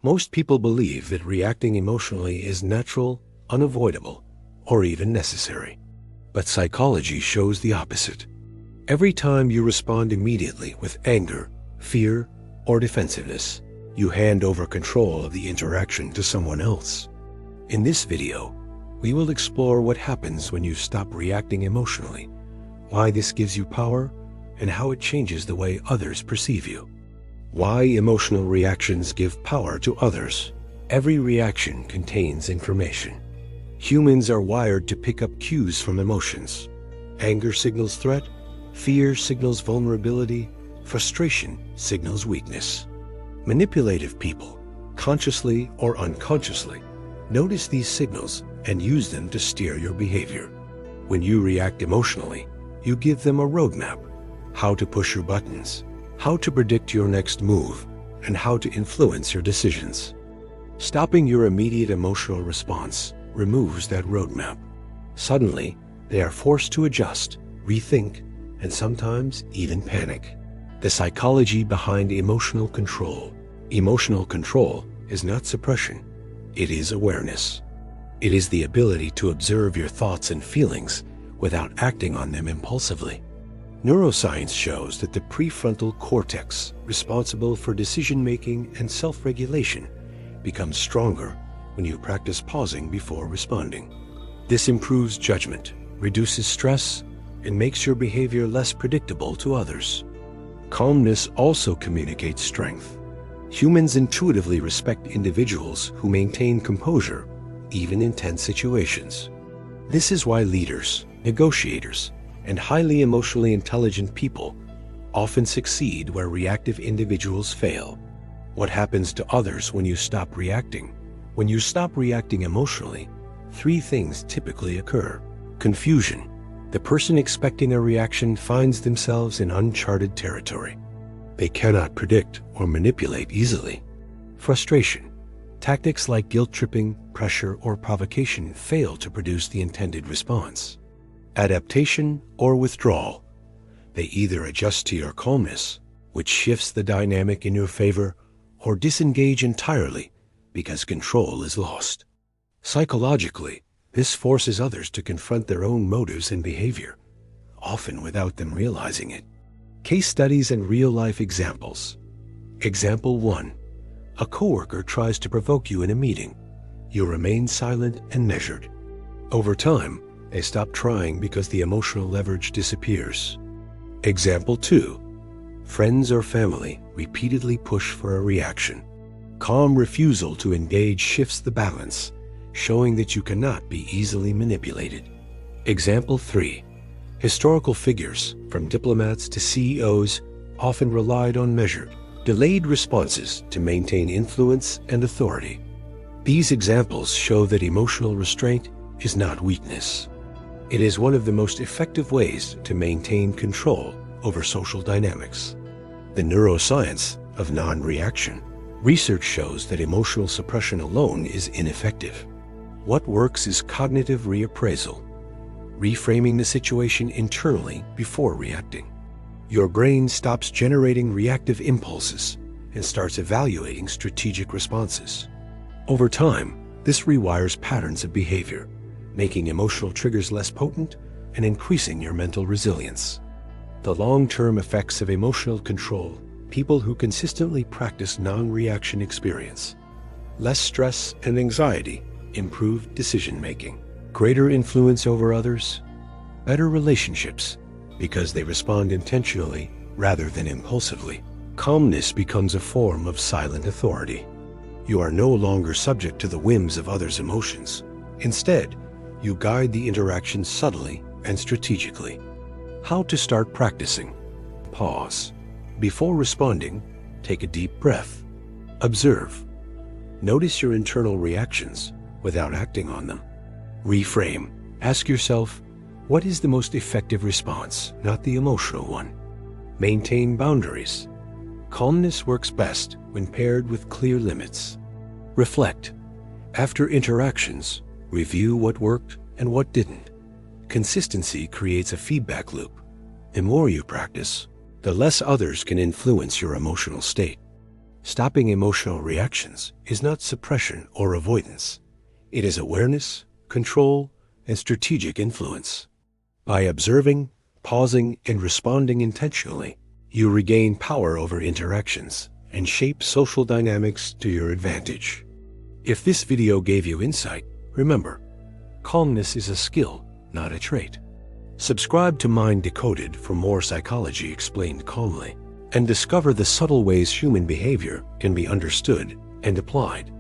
Most people believe that reacting emotionally is natural, unavoidable, or even necessary. But psychology shows the opposite. Every time you respond immediately with anger, fear, or defensiveness, you hand over control of the interaction to someone else. In this video, we will explore what happens when you stop reacting emotionally, why this gives you power, and how it changes the way others perceive you. Why emotional reactions give power to others. Every reaction contains information. Humans are wired to pick up cues from emotions. Anger signals threat, fear signals vulnerability, frustration signals weakness. Manipulative people, consciously or unconsciously, notice these signals and use them to steer your behavior. When you react emotionally, you give them a roadmap: how to push your buttons, how to predict your next move, and how to influence your decisions. Stopping your immediate emotional response removes that roadmap. Suddenly, they are forced to adjust, rethink, and sometimes even panic. The psychology behind emotional control. Emotional control is not suppression, it is awareness. It is the ability to observe your thoughts and feelings without acting on them impulsively. Neuroscience shows that the prefrontal cortex, responsible for decision-making and self-regulation, becomes stronger when you practice pausing before responding. This improves judgment, reduces stress, and makes your behavior less predictable to others. Calmness also communicates strength. Humans intuitively respect individuals who maintain composure, even in tense situations. This is why leaders, negotiators, and highly emotionally intelligent people often succeed where reactive individuals fail. What happens to others when you stop reacting? When you stop reacting emotionally, three things typically occur. Confusion. The person expecting a reaction finds themselves in uncharted territory. They cannot predict or manipulate easily. Frustration. Tactics like guilt-tripping, pressure, or provocation fail to produce the intended response. Adaptation or withdrawal. They either adjust to your calmness, which shifts the dynamic in your favor, or disengage entirely because control is lost. Psychologically, this forces others to confront their own motives and behavior, often without them realizing it. Case studies and real-life examples. Example 1. A coworker tries to provoke you in a meeting. You remain silent and measured. Over time, they stop trying because the emotional leverage disappears. Example 2. Friends or family repeatedly push for a reaction. Calm refusal to engage shifts the balance, showing that you cannot be easily manipulated. Example 3. Historical figures, from diplomats to CEOs, often relied on measured, delayed responses to maintain influence and authority. These examples show that emotional restraint is not weakness. It is one of the most effective ways to maintain control over social dynamics. The neuroscience of non-reaction. Research shows that emotional suppression alone is ineffective. What works is cognitive reappraisal, reframing the situation internally before reacting. Your brain stops generating reactive impulses and starts evaluating strategic responses. Over time, this rewires patterns of behavior, making emotional triggers less potent and increasing your mental resilience. The long-term effects of emotional control. People who consistently practice non-reaction experience less stress and anxiety, improved decision-making, greater influence over others, better relationships because they respond intentionally rather than impulsively. Calmness becomes a form of silent authority. You are no longer subject to the whims of others' emotions. Instead, you guide the interaction subtly and strategically. How to start practicing. Pause. Before responding, take a deep breath. Observe. Notice your internal reactions without acting on them. Reframe. Ask yourself, what is the most effective response, not the emotional one? Maintain boundaries. Calmness works best when paired with clear limits. Reflect. After interactions, review what worked and what didn't. Consistency creates a feedback loop. The more you practice, the less others can influence your emotional state. Stopping emotional reactions is not suppression or avoidance. It is awareness, control, and strategic influence. By observing, pausing, and responding intentionally, you regain power over interactions and shape social dynamics to your advantage. If this video gave you insight, remember, calmness is a skill, not a trait. Subscribe to Mind Decoded for more psychology explained calmly, and discover the subtle ways human behavior can be understood and applied.